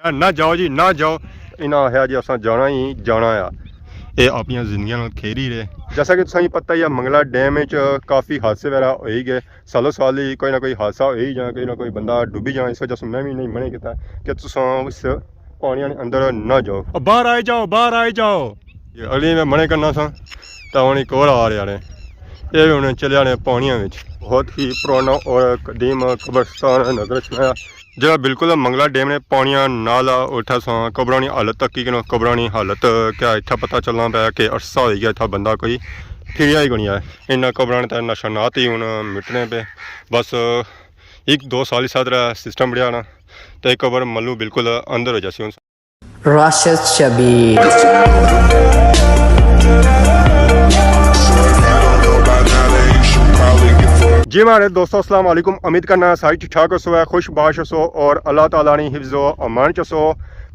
ना जाओ जी ना जाओ, इन्हें आया जी असा जाना ही जाना आ। ये अपन जिंदगी खेल ही रहे। जैसा कि तुसें पता ही है मंगला डैम काफ़ी हादसे वगैरह हो ही गए, सालों साल ही कोई ना कोई हादसा हो ही जाए, कोई ना कोई बंदा डुबी जाए। इस वजह से मैं भी नहीं मना किया कि तुस उस पानी अंदर ना जाओ, बाहर आए जाओ, बाहर आए जाओ। अगली मैं मना करना सा तो हूँ एक और आ रहा है, ये भी हूँ चले आने पानिया में। बहुत ही पुराना और कदीम कब्रस्तान नजर छाया जो बिल्कुल मंगला डैम ने पानिया नाल उठा सा। कब्रों की हालत तक की कब्रों की हालत क्या इतना पता चलना पाया कि अरसा हो गया इतना बंदा कोई फिरिया ही गणिया है। इन कब्रों ने नशानात ही हूँ मिटने पे बस 1-2 साल ही साथ रहा सिस्टम बढ़िया ना तो एक कब्र मल्लू बिल्कुल अंदर हो जासी। राशिद शबीर जी हमारे दोस्तों अस्सलाम वालेकुम, उम्मीद करना सारी ठीक ठाक हो, खुश बाश हो और अल्लाह ताला ने हिफ्ज़ व अमान चसो।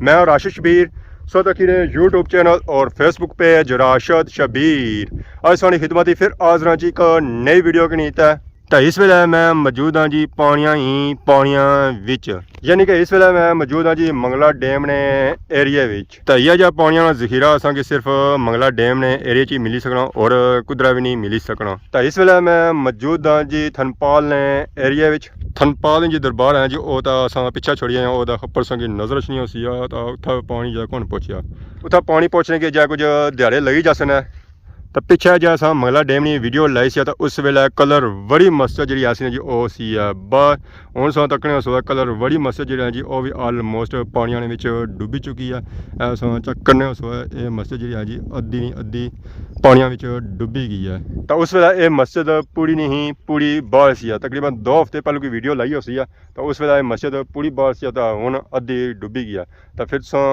मैं और राशिद शबीर सो तकीर यूट्यूब चैनल और फेसबुक पेज राशिद शबीर आज सारी खिदमत फिर हाज़र जी एक नई वीडियो की नीत है। तो इस वेले मैं मौजूद हाँ जी पानिया ही पानिया विच, यानी कि इस वेले मैं मौजूद हाँ जी मंगला डैम ने एरिया विच। तो यह जो पानिया का जखीरा असा कि सिर्फ मंगला डैम ने एरिया च मिली सकना और कुदरा भी नहीं मिली सकना। तो इस वेले मैं मौजूद हाँ जी थनपाल ने एरिया विच। थनपाल जी दरबार है जी वो तो असा पिछा छोड़िया वो खप्पर संगी नजर च नहीं सी तो उत्थे पानी जो कौन पहुँचा, उत्थे पानी पहुँचने के जो कुछ दिहाड़े लगी जासन है। तो पिछे जो अस मंगला डैम की वीडियो लाई सी तो उस वेले कलर बड़ी मस्त जी आसी जी वो सी बस हूँ सौ तकने सो कलर बड़ी मस्त जी जी वो भी आलमोस्ट पानिया में डुबी चुकी है। सो चक्करने सो ये मस्जिद जी जी अद्धी नहीं अद्धी पानिया में डुबी गई है। तो उस वेले ये मस्जिद पूरी नहीं पूरी बाहर सी तकरीबन 2 हफ्ते पहले कोई वीडियो लाई हो सी तो उस वेले मस्जिद पूरी बाहर सी तो हूँ अद्धी डुबी गई है। तो फिर सो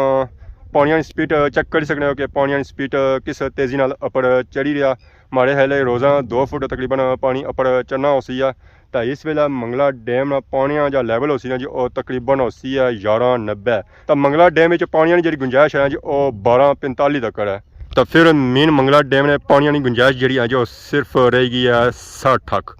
पानिया की स्पीड चेक कर सकते हो कि पानिया की स्पीड किस तेज़ी नाल अपर चढ़ी रहा। माड़े हाले रोज़ा 2 फुट तकरीबन पानी अपर चढ़ना हो सी है। तो इस वेले मंगला डैम पानिया का लैवल हो सी ना जी वो तकरीबन हो सी है 1190। तो मंगला डैम में पानिया की जी गुंजाइश है जी वो 1245 तक है। तो फिर मेन मंगला डैम ने पानिया की गुंजाइश जी है जो सिर्फ रह गई है 60 तक।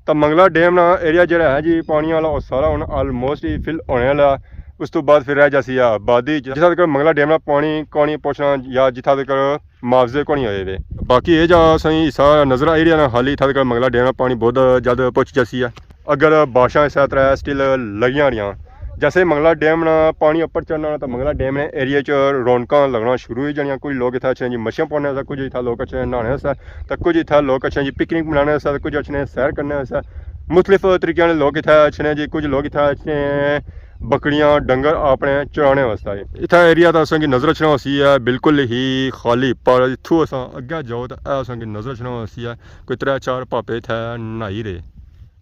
तो मंगला डैम ना एरिया जो है जी पानी वाला सारा हूँ आलमोस्ट ही फिल होने वाला। उस तो बाद फिर रह जासी आबादी जिथा तक मंगला डैम का पानी कोनी पहुँचना या जिथा तक मुआवजे को नहीं होए वे। बाकी ये जहाँ सही हिस्सा नजर आई रहा ना हाली इतना तक मंगला डैम का पानी बहुत जल्द पहुँच जासी है। अगर बारिशां इस तरह स्टिल लगियां रही जैसे मंगला डैम ना पानी ऊपर चढ़ना तो मंगला डैम ने एरिया च रौनक लगना शुरू हो जानिया। कुछ लोग इतना अच्छे जी मछियाँ पाने कुछ इतना लोग अच्छे नहाने तो कुछ इतना लोग अच्छे जी पिकनिक मनाने कुछ अच्छे सैर करने मुख्तलिफ तरीके के लोग इतना अच्छे जी। कुछ लोग इतना अच्छे बकरियां डंगर अपने चराने वास्ते इतना एरिया तो असेंगी नजर चढ़ा सी है बिल्कुल ही खाली। पर इतों अस अगे जाओ तो असेंगी नजर चढ़ा सी है कोई 3-4 पापे इतने नहाई रहे।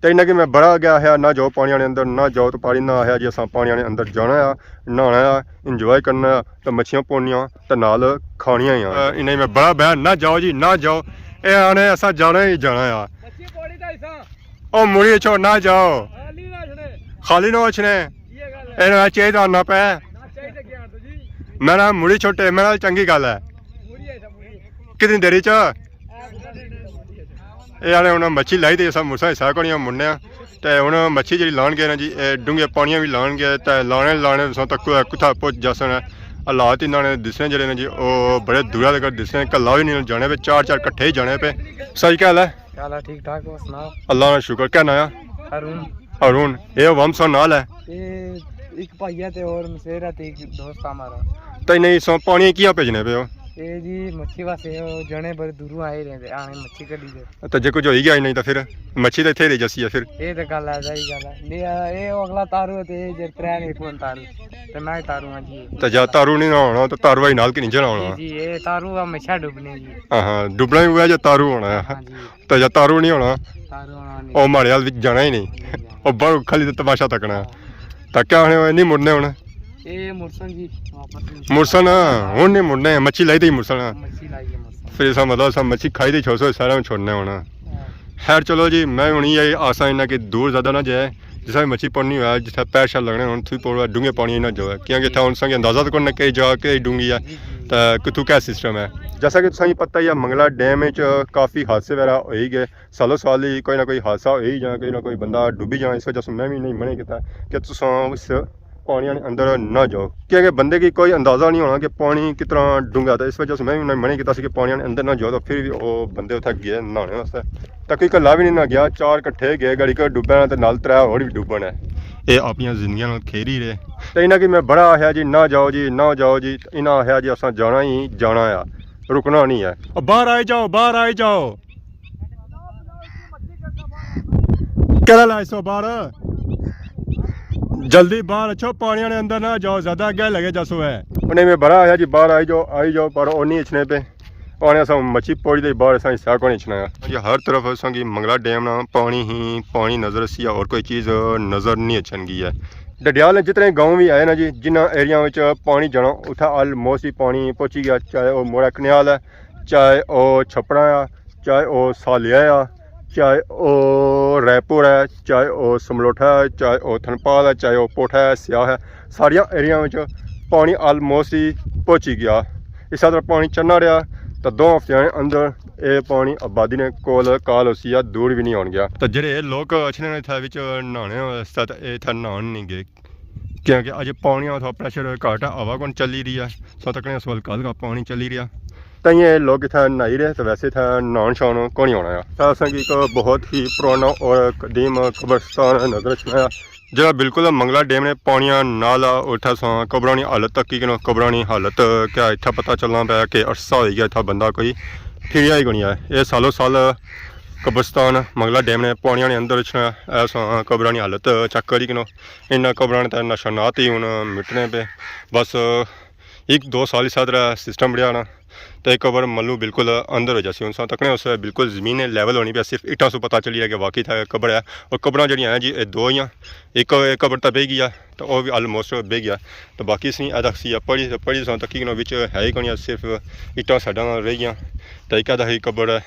तो इन्ना कि मैं बड़ा गया है ना जाओ पानी आने अंदर ना जाओ तो पानी ना आया जी अस पानी आने अंदर जाना है नहाना है इंजॉय करना है तो मच्छियाँ पौनियाँ तो नाल खानियाँ ही इन्हें मैं बड़ा बहन ना जाओ जी ना जाओ ये आने असा जाना ही जाना है। ओ मुड़ी छो ना जाओ खाली ना अच्छने चाहिए आना पै मैं मुड़ी छोटे मेरा चंगी गल है कितनी देरी च ये हूँ मच्छी लाई थी अस मुरसा हिस्सा को मुड़ने तो हूँ मच्छी जी लान गए ना जी डूंगे पानिया भी लान गए तो लाने तक कुत्था पुज जासन हालात इन्होंने दिसने जड़े जी वो बड़े दूरा तक दिसने कला भी नहीं जाने पे 4-4 कट्ठे ही जाने पे। सही क्या है ठीक ठाक हो सुनाओ अल्लाह का शुक्र। क्या नाया अरुण ये वमसा नाल है एक भाईया ते और मसेरा ते एक दोस्त हमारा। तो नहीं सो पानी किया भेजने पे हो ये जी मच्छी वास्ते जने बड़े दूरों आए रहंदे आने मच्छी कड्डी दे तो जे कुछ हो ही गया नहीं तो फिर मच्छी तो इत्थे रही जसी है फिर ये तो गल है सही गल है ये अगला तारू ते जे ट्रेन एक मन तारू ते मैं तारू हां जी। तो जा तारू नहीं ना होना तो तारू भाई नाल के नीचे ना होना जी ये तारू हमेशा डूबने जी। हां डूबना ही हुआ जो तारू होना है तो जा तारू नहीं होना तारू होना नहीं ओ माड़े हाल विच जाना ही नहीं ओ बड़ खाली तमाशा तकना तो क्या होने नहीं मुड़ने हुन ये मुरसन जी वापस मुरसन हुन नहीं मुड़ने मच्छी लाई थी मुरसन मच्छी लाई है मुरसन फिर इसका मतलब सब मच्छी खाई थी 600 सारा में छोड़ने होना। खैर चलो जी मैं हूँ यही आशा इन्ना कि दूर ज़्यादा ना जाए जिसमें मच्छी पड़नी हुआ जिसमें पैर शार लगने हूँ थी पौड़ा डूंगे पानी ना जाए क्योंकि इतना उन संग अंदाजा तो करना कई जगह कई डूंगी है तो कितों क्या सिस्टम है। जैसा कि तुसें पता ही है मंगला डैम काफ़ी हादसे वगैरह हो ही गए, सालों साल ही कोई ना कोई हादसा हो ही जाए, कोई ना कोई बंदा डुबी जाए। इस वजह से मैं भी नहीं मना किया कि तुस उस पानी के अंदर ना जाओ, क्योंकि बंदे की कोई अंदाज़ा नहीं होना कि पानी कितना डूंगा था। इस वजह से मैं भी मना किया कि पानी के अंदर ना जाओ, तो फिर भी वो बंदे उत्थे गए नहाने वास्ते, तक कला भी नहीं ना गया। 4 कट्ठे गए, गड़ी को डुब्बन ते नाल 3 होर भी डुब्बन है। ये अपनी जिंदगी नाल खेरी रहे, तो इन्हें कि मैं बड़ा आख्या जी ना जाओ जी, ना जाओ जी। इन्हें आख्या जी असां जाना ही जाना आ, रुकना नहीं है। बाहर आए जाओ, बाहर आए जाओ, क्या लाइसो बाहर, जल्दी बाहर अच्छो, पानी के अंदर ना जाओ, ज़्यादा अगे लगे जसो है। उन्हें मैं बड़ा आया जी बाहर आई जाओ, पर वो नहीं इछने पे पानी अस मच्छी पौड़ी दे बाहर असा हिस्सा को नहीं इछना है। हर तरफ असा की मंगला डैम ना पानी ही पानी नज़र सी, और कोई चीज़ नज़र नहीं अचन गई है। डडियाल ने जितने गाँव भी आए ना जी, जिन्होंने एरिया में पानी जाना उत्थे ऑलमोस्ट ही पानी पहुँची गया, चाहे वह मोड़ा कन्याल है, चाहे वह छपड़ा आ, चाहे वह सालिया आ, चाहे वह रैपुर है, चाहे वह समलोठा है, चाहे वह थनपाल है, चाहे वह पोठा है, स्याह है, सारिया एरिया में पानी ऑलमोस्ट ही पहुँची गया। इस तरह पानी चढ़ना रहा तो 2 हफ्ते अंदर ये पानी आबादी ने कोल काल उसी दूर भी नहीं आन गया। तो जेडे लोग अच्छे इत्थे बिच नहाने वास्ते तो ये इत्थे नहान नहीं गए, क्योंकि अज पानी थोड़ा प्रेशर घट है, हवा कौन चली रही है, सो तक इस वाल कल का पानी चली रहा, तो ये लोग इतना नहाई रहे। तो वैसे इतना नहान शान को नहीं आना है। तो असें एक बहुत ही पुराना और कदीम कब्रस्तान नजर छाया, जरा बिल्कुल मंगला डैम ने पानिया नाल उठा सा कब्रां की हालत तक की कब्रां की हालत क्या इतना पता चलना पाया कि अरसा हो गया इतना बंदा कोई फिरिया ही गणिया है। ये सालों साल कब्रस्तान मंगला डैम ने पानिया ने अंदर ऐसा कब्रां की हालत चेक करी कि इन कब्रां ने नशानात ही हूँ मिटने पे, बस 1-2 साल ही साथ सिस्टम बढ़िया ना, तो एक कबर मल्लू बिल्कुल अंदर हो जासी। उन तकने उस बिल्कुल ज़मीन लेवल होनी पे, सिर्फ इटा से पता चली है कि वाकई था कबर है। और कबरां जड़ियाँ हैं जी 2 ही, एक कबर तो बह गया, तो वह भी ऑलमोस्ट बह गया, तो बाकी सी अदा सी पढ़ी सा तकी बिच है ही कोई, सिर्फ इटा साइडा रह गई। तो एक अदा ही कबर है,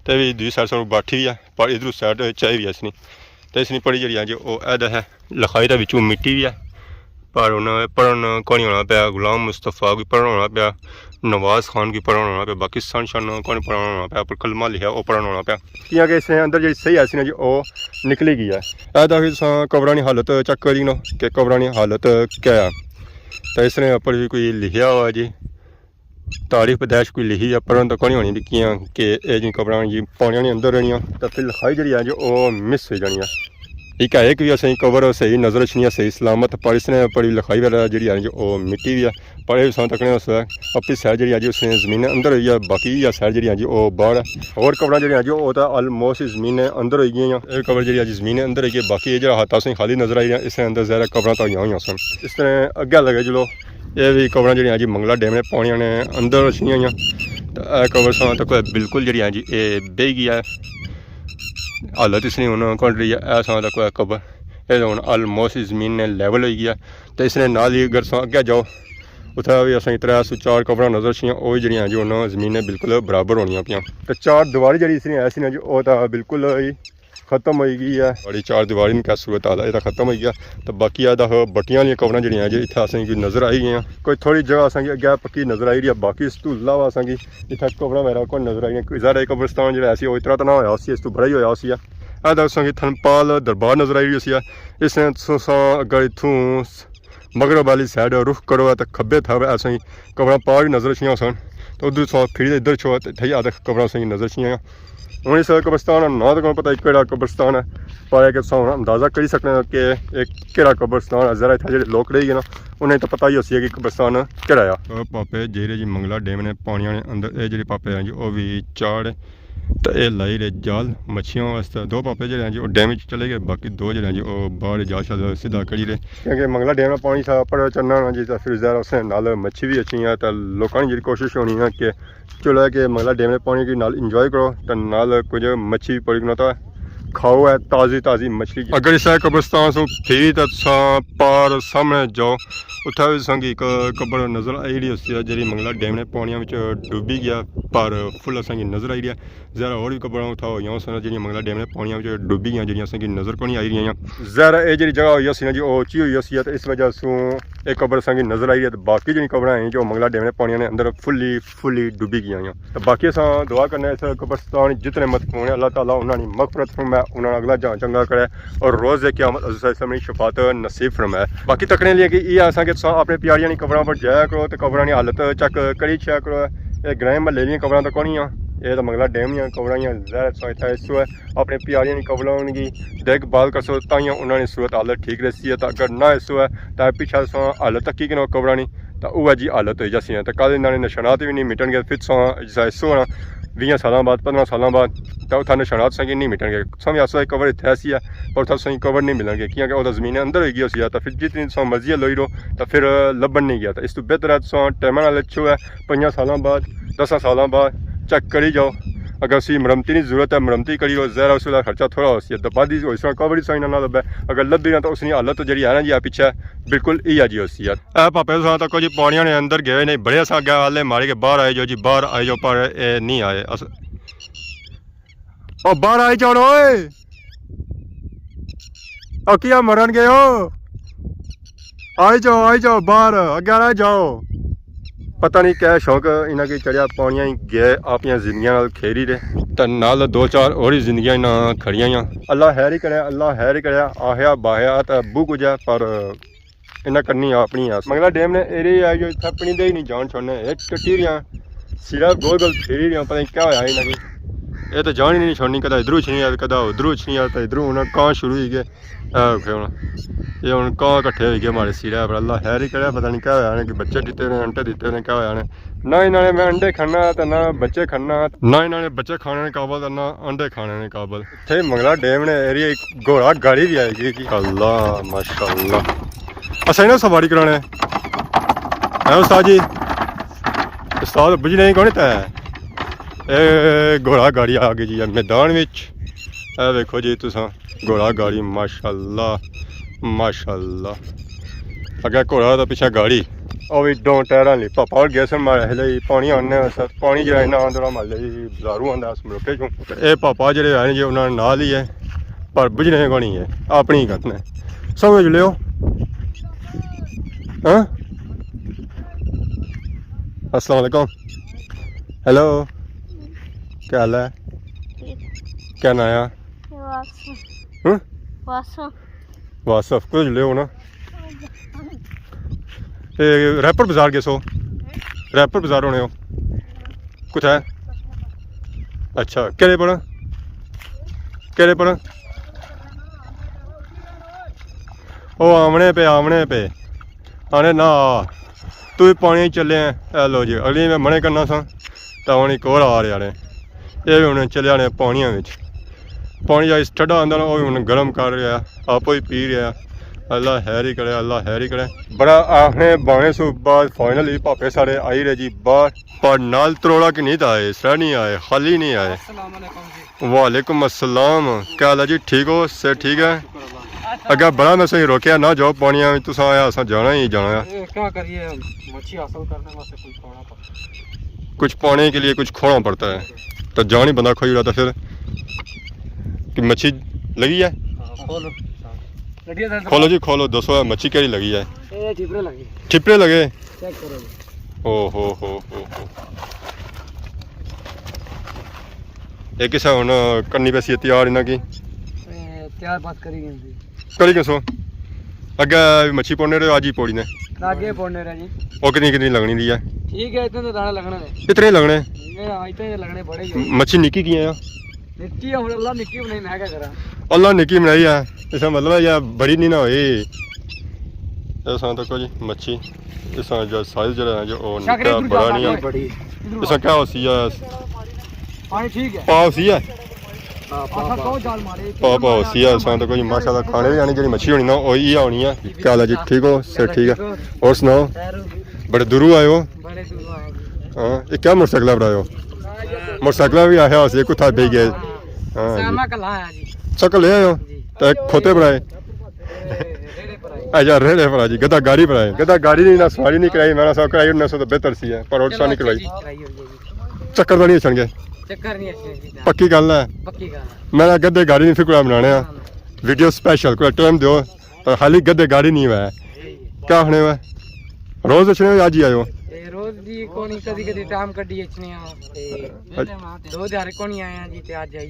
तो भी दूसरी साइड से बाठी भी है, पर इधर साइड चाहे भी है इसनी। तो इसनी पढ़ी जी है वो अदा है, लिखाई का बिचू मिट्टी भी है, पर उन्हें पढ़न को नहीं होना पाया। गुलाम मुस्तफा की पढ़न होना पाया, नवाज खान की पढ़न होना पाया, बाकी सन शन को नहीं पढ़न होना पाया, पर कलमा लिखा वो पढ़न होना पाया। किया कि इसने अंदर जी सही ऐसी ना जी वो निकली गई है। ऐसा कि कब्रां की हालत चेक करी नो कि कब्रां की हालत क्या है। तो इसने ऊपर भी कोई लिखा हुआ जी तारीफ पैदाइश कोई लिखी है, पढ़न तो कोई होनी दिखियाँ कि ये जी कब्रां जी पानी के अंदर रहनियाँ, तो फिर लिखाई जी है जो वो मिस हो जानी है। एक है कि असें कवर सही नज़र छनी सही सलामत, पर इसने बड़ी लिखाई वाला जी है जो वो मिट्टी भी है, पर यह सा तकने उस अपनी सैड जी है जी उसने जमीन अंदर हुई है, बाकी सैड जी है जी वो बाहर है। और कवर जी जो वो तो ऑलमोस्ट जमीन अंदर हो गई, ये कवर जी है जमीन अंदर है, बाकी जो हाथ असें खाली नजर आई है, इसके अंदर ज़्यादा कवर तो हुई सन। इस तरह अगे लगे चलो ये भी कवर जी जी मंगला डैम ने पानी ने अंदर रचियाँ हुई, तो यह कवर सा तक बिल्कुल जी है जी ये बह गई है, हालत इसने हूँ कौन रही है। ऐसा तक कबर ये हूँ ऑलमोस्ट जमीन ने लेवल हो गया। तो इसने नाल ही अगर अगे जाओ उत्थे भी असें 3-4 कबरां नज़र छियाँ, वो जड़ियाँ जो जमीन ने बिल्कुल बराबर होनी पियाँ। तो 4 दीवारी जी इसने ऐसी ना जो वो तो बिल्कुल ही खत्म हो गई है, बड़ी 4 दीवारी क्या सूरत हाल है, तो खत्म हो गया। तो बाकी बट्टियां वाली कबरां जड़ियाँ जो इतना असें कोई नज़र आई गई, कोई थोड़ी जगह असें अगे पक्की नज़र आई रही है, बाकी इस तू इलावा असें इतना कबरां वगैरह कोई नज़र आई कोई ज़्यादा कब्रस्तान जो ऐसी वो इतना तो ना होया उसी, इस तू बड़ा ही होया उसी है। असें थनपाल दरबार नज़र आई रही उसी है। इसने अगर इतों मगरब वाली साइड रुख करो तो खब्बे था असें कबरां पार नज़र छियां सन, तो उधर सौ फिर इधर छो थी आद कबरां असें नज़र छियां। हूँ इस कब्रस्तान ना तो को पता कि कब्रस्तान है, पर कि अंदाज़ा करी सकते कि एक कब्रस्तान है। जरा इतना जो लोग रही गए ना उन्हें तो पता ही उसी है कि कब्रस्तान केड़ा आ। पापे जेरे जी मंगला डैम ने पानिया ने अंदर ये जो पापे हैं जी वो भी चाड़, तो ये लाई रहे जाल मच्छियों वास्ते। 2 पापे जो जी वो डैम चले गए, बाकी 2 जो जी वो बाहर जाल शाल सीधा करी रहे, क्योंकि मंगला डैम पानी था पर चलना ना जी, तो फिर ज़्यादा उस नाल मच्छी भी अच्छी है। तो लोगों की जी कोशिश होनी है कि चलो है कि मंगला डैम पानी की नाल इंजॉय करो, तो नाल कुछ मच्छी भी पड़ी बनाता खाओ है ताज़ी मछली। अगर इस कब्रस्तान से फिर तो पार सामने जाओ उत्थे भी संगी एक कब्र नज़र आई रही उससे जी मंगला डैम ने पानिया में डूबी गया, पर फुल असेंगी नज़र आई रही है। ज़रा और भी कब्रां उठा हुई सन जी मंगला डैम ने पानिया में डूबी गई जी असेंगी नज़र को नहीं आई रही। ज़रा ये जी जगह हुई सी ना जी वो ऊँची हुई सी, तो इस वजह से एक कब्र असेंगी नज़र आई है। तो बाकी जी कब्रां हैं जो मंगला डैम ने पानिया ने अंदर फुली डूबी गई। तो बाकी अस दुआ करने इस कब्रस्तान जितने महत्वपूर्ण है अल्लाह ताला उन्होंने मगफरत फरमाए, उन्होंने अगला जान चंगा करे और रोज़ क़यामत अज़ीज़ शफात नसीब फरमाए। बाकी तकने लिए कि ये असा कि अपने प्यारियां दी कबरां पर जाया करो तो कबरां दी हालत चेक करी छया करो। ये ग्रां महल्ले दियां कबरां तो कोनियां, ये तो मंगला डैम दियां कबरां ज़ाहिर इत्थै इस अपने प्यारियां दी कबरां की देखभाल करसो ताइयां उन्होंने सूरत हालत ठीक रही है। तो अगर ना इस तो पिछा हालत तकी कि कबरां नी तो वह जी हालत हो जासी है। तो कल इन्होंने निशानात भी नहीं मिटन गए, फिर इस होना 20 साल बाद 15 साल बाद तो उत्थै निशानात सही नहीं मिटन गए। समझ आसो कवर इतने ऐसी है पर उत्थै सही कवर नहीं मिलेंगे क्योंकि वह जमीन अंदर हो गई उसी। तो फिर जितनी तुम मर्जी लोई रहो तो फिर लभन नहीं गया। तो इस तो बेहतर है तुम टाइम नाल अच्छो है 5 साल बाद 10 साल बाद चेक करी जाओ। अगर उसी मरम्मती की जरूरत है मरम्मती करी लो, ज़ाहिर उस खर्चा थोड़ा हो सी तो बाद हो कवर ही सही ना लभे। अगर लभी ना तो उसकी हालत जी है ना जी पिछे बिल्कुल इया जी उसी है। पापे तुम तक जी पानिया ने अंदर गए नहीं, बड़े असा अगर हाले मारे के बाहर आए जाओ जी, बाहर आए जाओ पर नहीं आए। ओ बाहर आई जाओ ओए, ओ क्या मरन गए हो, आई जाओ बाहर अगे आ जाओ। पता नहीं क्या शौक इन्हें की चढ़िया, पानिया ही गए अपन जिंदगी खेरी रहे तो नाल 2-4 और ही जिंदगी ना खड़िया। अल्लाह हैर ही करे, अल्लाह हैर ही करे। आहया बाहया तो बू कुछ है पर इन्हें करनी अपनी है। मंगला डैम ने एरिया है जो इतना अपनी दे ही नहीं जान छोड़ने, टट्टी रहा सिरा गोल गोल फेरी रहा, पता नहीं क्या होया इन्हें की। ये तो जान ही नहीं छोड़नी, कदा इधरों छनी आए कदा उधरों छनी आए। तो इधरों हूँ कहाँ शुरू हो गए हूँ ये हूँ कहाँ कट्ठे हो गए हमारे सिरे पर। अल्लाह हैर ही करे, पता नहीं क्या होया कि बच्चे दिते ने अंडे दिते ने क्या होया ने। ना इन्होंने मैं अंडे खाना तो ना बच्चे खाना, ना इन्होंने बच्चे खाने काबल तो ना अंडे खाने ने काबल। इतने मंगला डैम ने एरिया एक घोड़ा गाड़ी भी आएगी कि अल्लाह माशाअल्लाह। अच्छा इन्हें सवारी कराने है उस्ताद जी, उस्ताद बुझ नहीं कौन है घोड़ा गाड़ी आ गई जी मैदान विच। देखो जी तुसा घोड़ा गाड़ी माशाअल्लाह माशाअल्लाह। अगर घोड़ा तो पिछा गाड़ी और भी 2 टायरां ली पापा और गए सन मारे हले पानी आने पानी जो इन्ना आंदा माले बाजारू आंदा उस मरोके चों। ये पापा जेह्ड़े आए जी उन्होंने नाल ही है पर बुझने को नहीं है अपनी गत ने, समझ लियो। हाँ अस्सलाम वालेकुम, हेलो क्या हाल है, क्या नाया वासफ कुछ ले ना। रैपर बाजार गए सो, रैपर बाजार होने हो कुछ है। अच्छा केड़े पर ओ आमने पे आने ना तू भी पानी चले हैं। लो जी अगली मैं मने करना सा तो हूँ एक और आ रहा ने, ये भी हूँ चलिया ने पानिया पानी जा ठंडा आंदा ना, भी हूँ गर्म कर रहा आप ही पी रहा। अल्लाह हैर ही करे, अल्लाह हैर ही करे। बड़ा आखने बाने सो बाद फाइनली पापे सारे आई रहे जी बाहर पर नाल तरोड़ा कि नहीं आए, सर नहीं आए, खाली नहीं आए। वालेकुम अस्सलाम, क्या हाल है जी, ठीक हो, से ठीक है। अगर बड़ा मैं सही रोकया ना जाओ पानिया में तुसा आया असा जाना ही जाना है। क्या करिए मच्छी हासिल करने वास्ते कुछ खोना पड़ता, कुछ पाने के लिए कुछ खोना पड़ता है तो जान ही बंदा खोई रहा था। फिर कि मच्छी लगी है, खोलो जी खोलो, दसो मच्छी केड़ी लगी है। ठिपरे लगे, चेक करो। ओ हो ये किसा हुन करनी पैसी तैयार इन्हां की तैयार बात करी कसो अगे मच्छी पौने रहे आज ही पौड़ी ने आगे पौने रहे जी। वो कितनी लगनी दी है? ठीक है इतने तो दाने लगने ने, इतने लगने इतने लगने बड़े मच्छी निकी की है निक्की है अल्लाह निक्की बनाई, मैं क्या करा अल्लाह निकी बनाई है। इसका मतलब है या बड़ी नहीं ना होई। ऐसा देखो जी मच्छी इसका जो साइज जो है जो ओ निका बड़ा नहीं है। इसका क्या होसी है पानी ठीक है पाव सी है मारे पापा होसी है। ऐसा देखो जी माशाल्लाह खाने भी आनी जी मच्छी होनी ना ओ ही होनी है। क्या हाल है जी, ठीक हो, से ठीक है। और सुनाओ बड़े दूरों आए हो? हाँ ये क्या मोटरसाइकिल पर आए हो? मोटरसाइकिल भी आया उसे कुत्ता बह गए। हाँ सकल ले आए हो तो खोते पर आए। अच्छा रेड़े पर जी, गदा गाड़ी पर आए। गदा गाड़ी नहीं ना सवारी नहीं कराई, मैंने सब कराई उन्हें तो बेहतर सी है पर और सा नहीं करवाई। चक्कर तो नहीं अचन गए, पक्की गल है। मैं गद्दे गाड़ी नहीं फिर बनाने वीडियो स्पेशल कोई टाइम दो पर खाली गद्दे गाड़ी नहीं हुआ है। क्या होने हुआ रोज अच्छे आज ही आयो? रोज जी कोनी कदी कदी टाइम कड्डी अचने आ ते 2000 कोनी आया जी ते आज आई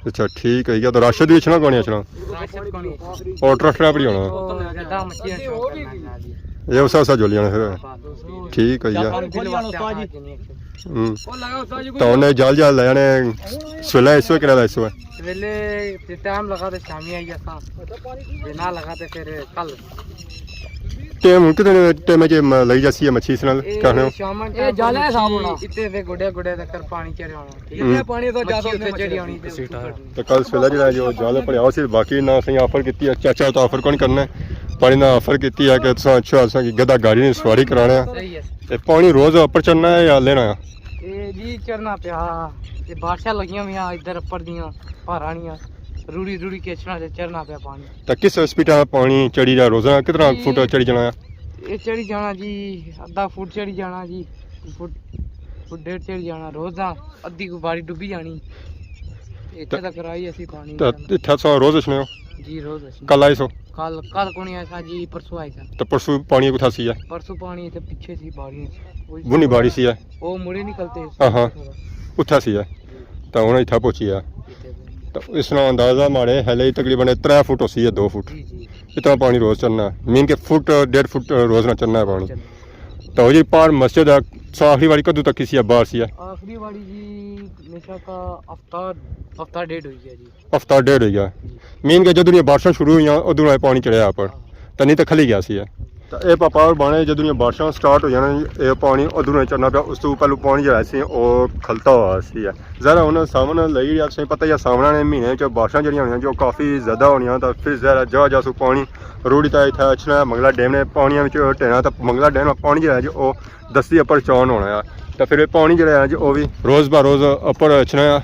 अच्छा ठीक है तो राशन भी बेचना कौन है राशन को नहीं और ट्रैक्टर पर ही होना वो गधा मच्छियां शौक करना है जी ये उस हिसाब से जोली जाना फिर ठीक है यार दिल वास्ते आखा के नहीं तो उन्हें जाल जाल ले जाने सुला इसमें कितना था इसमें सवेले ते टाइम लगा तो शामी आई जाता बिना लगा तो फिर कल टाइम कितने टाइम में लगी जाती है मच्छी इस नाल कहने शाम ए जाला है सामना इतने से गुडे गुडे तक पानी चढ़े होना इतने पानी तो ज्यादा उते चढ़ी होनी तो कल सवेला जो जो जाल पड़े आओ सी बाकी ना सही ऑफर की है चाचा तो ऑफर कौन करना है पानी ना ऑफर की है कि तुम अच्छा असा की गधा गाड़ी ने सवारी कराना है सही है ते पानी रोज ऊपर चढ़ना है या लेना है ए जी चढ़ना पिया ये बारिशां लगियां हुई इधर ऊपर दियां पहाड़ियां रूड़ी रूड़ी के चढ़ना पिया पानी तो किस स्पीड में पानी चढ़ी रहा रोजाना कितना फुट चढ़ी जाना है ये चढ़ी जाना जी आधा फुट चढ़ी जाना जी फुट डेढ़ चढ़ी जाना रोजा अद्धी को बारी डुबी जानी इतने तक आई ऐसी पानी तो इतना सो रोज इसने जी रोज कल आई सो कल कल को नहीं आया जी परसों आया तो परसों पानी कुथा सी है परसों पानी थे पीछे सी बाड़ी बुनी बाड़ी सी है वो मुड़े निकलते हाँ उथा सी है तो उन्हें इतना पहुंची है तो इसना अंदाजा मारे हले तकरीबन 3 फुट हो सी है 2 फुट जी जी इतना पानी रोज चलना है मीन के फुट 1.5 फुट रोज ना चलना है पानी तो जी पार मस्जिद है आखिरी वाली कदू तक किसी बाहर सी है आखिरी वाली जी निशा का हफ्ता डेढ़ हुई है जी हफ्ता 1.5 हो गया मीन के जदों बारिशां शुरू हुई उदों पानी चढ़िया पर तो नहीं तो खली गया सी है तो ये पापा और बाने जदों बारिशां स्टार्ट हो जाना ये पानी उदों चढ़ना पिया उस तो पहलू पानी जो सी खलता हुआ सी है जरा उन्हें सामने लई तुम पता ही है सामने ने महीने च बारिशां जड़ियां होनी जो काफ़ी ज़्यादा होनी तो फिर जरा जगह जा सू पानी रोड़ी तो इतना अच्छना मंगला डैम ने पानिया ढेना तो मंगला डैम पानी जो है जो दस्ती अपर चौन होना है तो फिर पानी जो है जो भी रोज़ ब रोज़ अपर अच्छना है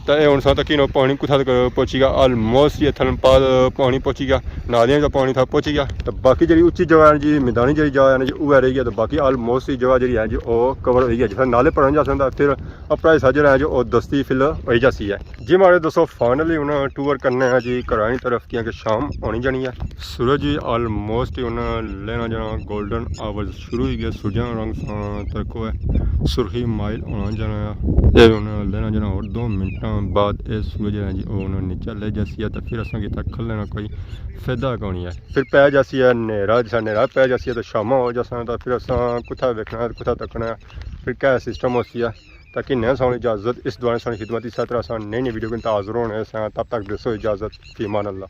तो ये हूँ तक पानी कुथा तक पहुँची गया आलमोस्ट ये थलपाल पानी पहुँची गया नालियां का पानी था पहुँची गया तो बाकी जी उच्ची जगह है जी मैदानी जी जगह है जी वह रही है तो बाकी आलमोस्ट जगह जी है जी कवर हो गई जिस नाले पर जा सकता फिर अपना हिस्सा जो है जो दस्ती फिल हो जाती है जी हमारे दोस्तों फाइनली उन्हें टूर करने हैं जी करानी तरफ की शाम होनी जानी है सूरज जी आलमोस्ट उन्हें लेना जाना गोल्डन आवर्स शुरू हो गया सूरजा रंग तरको है सुरखी माइल होना जाना ये उन्हें लेना जाना और 2 मिनटा बाद ये सूरज है जी उन्हें नीचे ले जासी है तो फिर असा कि खल लेना कोई फायदा कौन है फिर पै जासी है नेरा जैसा नेरा पै जासी है तो शाम हो जासा तो फिर असा कुथा देखना कुथा तकना फिर क्या सिस्टम होती है ताकि नया साउंड इजाज़त इस दौरान सानी खिदमत इस तरह नई नई वीडियो के इंतजार होने तब तक दसो इजाज़त फी मान अल्लाह।